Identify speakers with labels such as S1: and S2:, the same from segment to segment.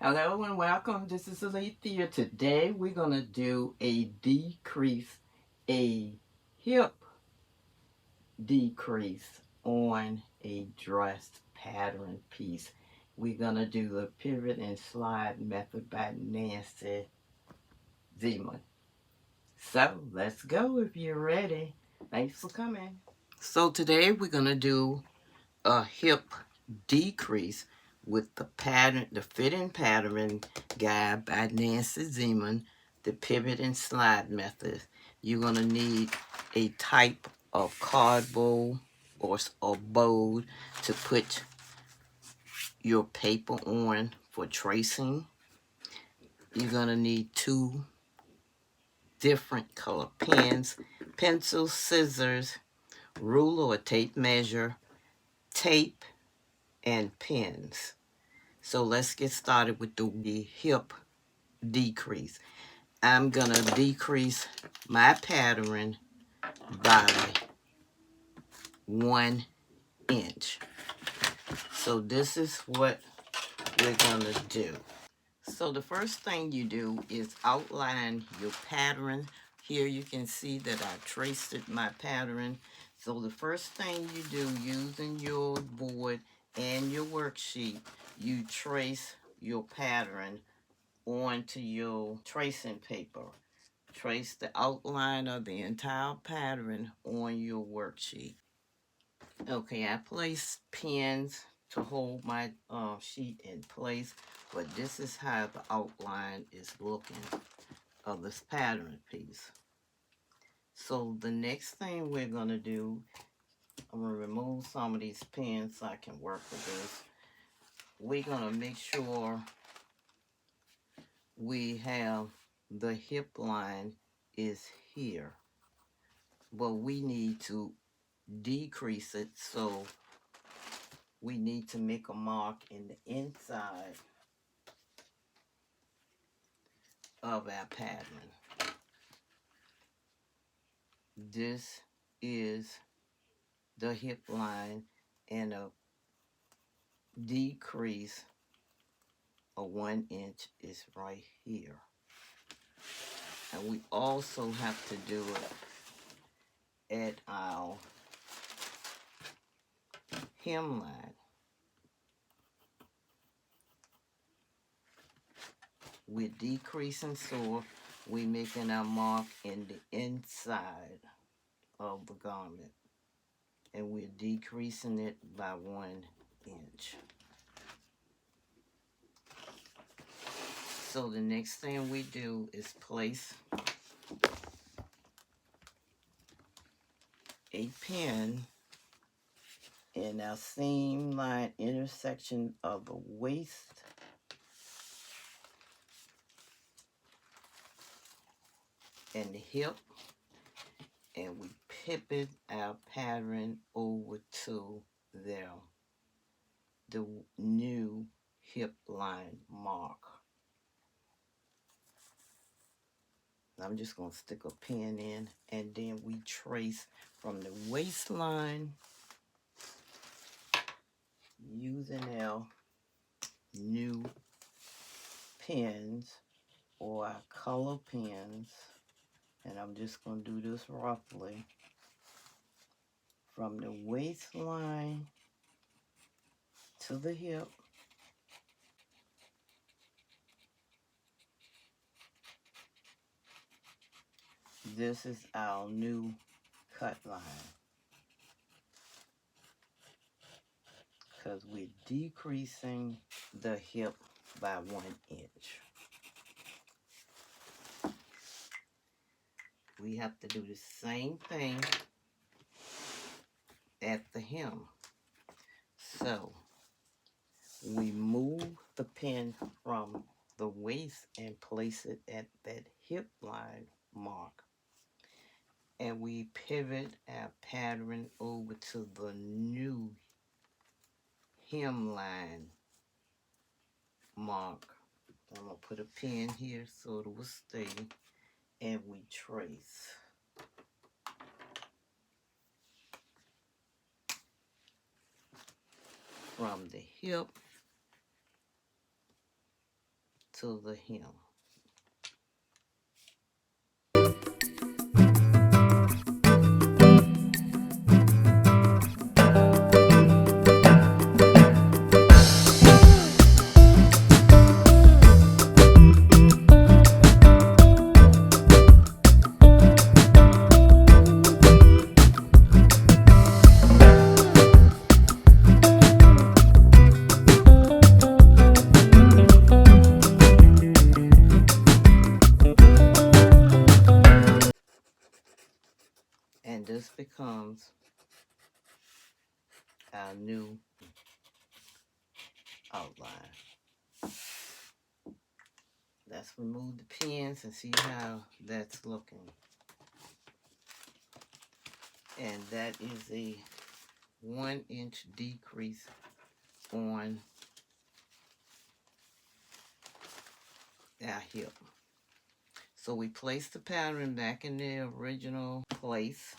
S1: Hello and welcome. This is Alethea. Today we're going to do a decrease, a hip decrease on a dress pattern piece. We're going to do the pivot and slide method by Nancy Zieman. So let's go if you're ready. Thanks for coming. So today we're going to do a hip decrease with the pattern, the fitting pattern guide by Nancy Zieman, the pivot and slide method. You're gonna need a type of cardboard or board to put your paper on for tracing. You're gonna need two different color pens, pencils, scissors, ruler or tape measure, tape, and pens. So let's get started with the hip decrease. I'm gonna decrease my pattern by 1 inch. So this is what we're gonna do. So the first thing you do is outline your pattern. Here you can see that I traced my pattern. So the first thing you do using your board and your worksheet, you trace your pattern onto your tracing paper. Trace the outline of the entire pattern on your worksheet. Okay, I placed pins to hold my sheet in place, but this is how the outline is looking of this pattern piece. So the next thing we're going to do, I'm going to remove some of these pins so I can work with this. We're going to make sure we have the hip line is here, but we need to decrease it, so we need to make a mark in the inside of our pattern. This is the hip line, and a decrease of 1 inch is right here. And we also have to do it at our hemline. We're decreasing, so we're making our mark in the inside of the garment, and we're decreasing it by 1 inch. So the next thing we do is place a pin in our seam line intersection of the waist and the hip, and we pivot our pattern over to there, the new hip line mark. I'm just going to stick a pin in, and then we trace from the waistline using our new pins or our color pins. And I'm just going to do this roughly from the waistline to the hip. This is our new cut line, because we're decreasing the hip by 1 inch. We have to do the same thing at the hem. So we move the pin from the waist and place it at that hip line mark, and we pivot our pattern over to the new hemline mark. I'm going to put a pin here so it will stay, and we trace. From the hip to the hem. And this becomes our new outline. Let's remove the pins and see how that's looking. And that is a 1-inch decrease on our hip. So we place the pattern back in the original place.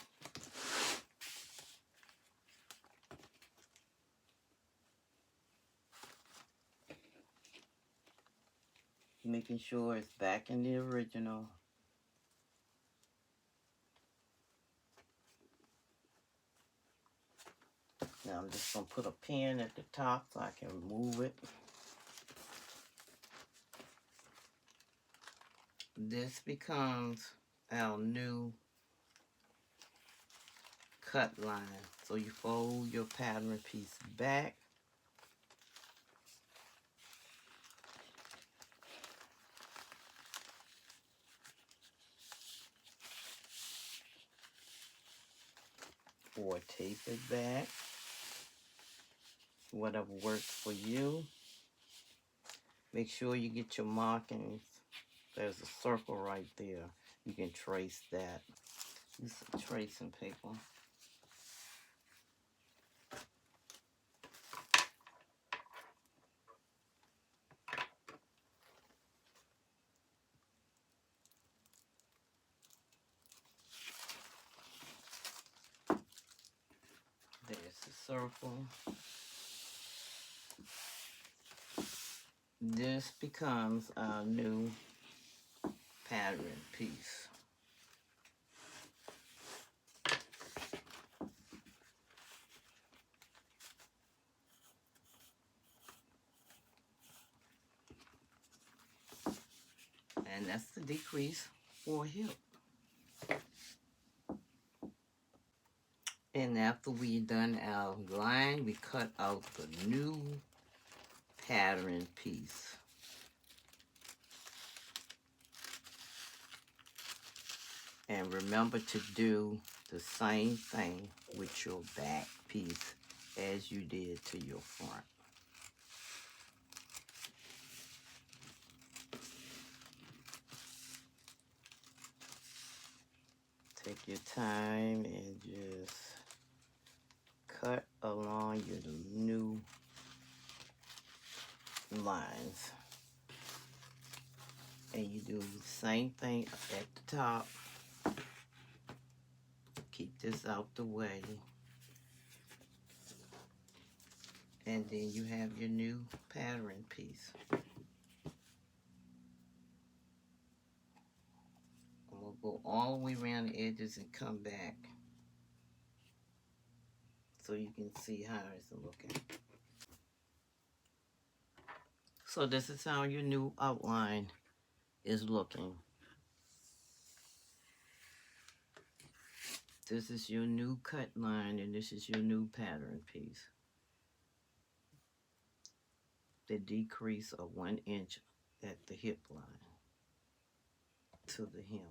S1: Making sure it's back in the original. Now I'm just going to put a pin at the top so I can remove it. This becomes our new cut line. So you fold your pattern piece back. Or tape it back. Whatever works for you. Make sure you get your markings. There's a circle right there. You can trace that. Use some tracing paper. There's the circle. This becomes our new pattern piece. And that's the decrease for hip. And after we done our line, we cut out the new pattern piece. And remember to do the same thing with your back piece as you did to your front. Take your time and just cut along your new lines. And you do the same thing at the top. Keep this out the way. And then you have your new pattern piece. I'm going to go all the way around the edges and come back so you can see how it's looking. So this is how your new outline is looking. This is your new cut line and this is your new pattern piece. The decrease of 1 inch at the hip line to the hem.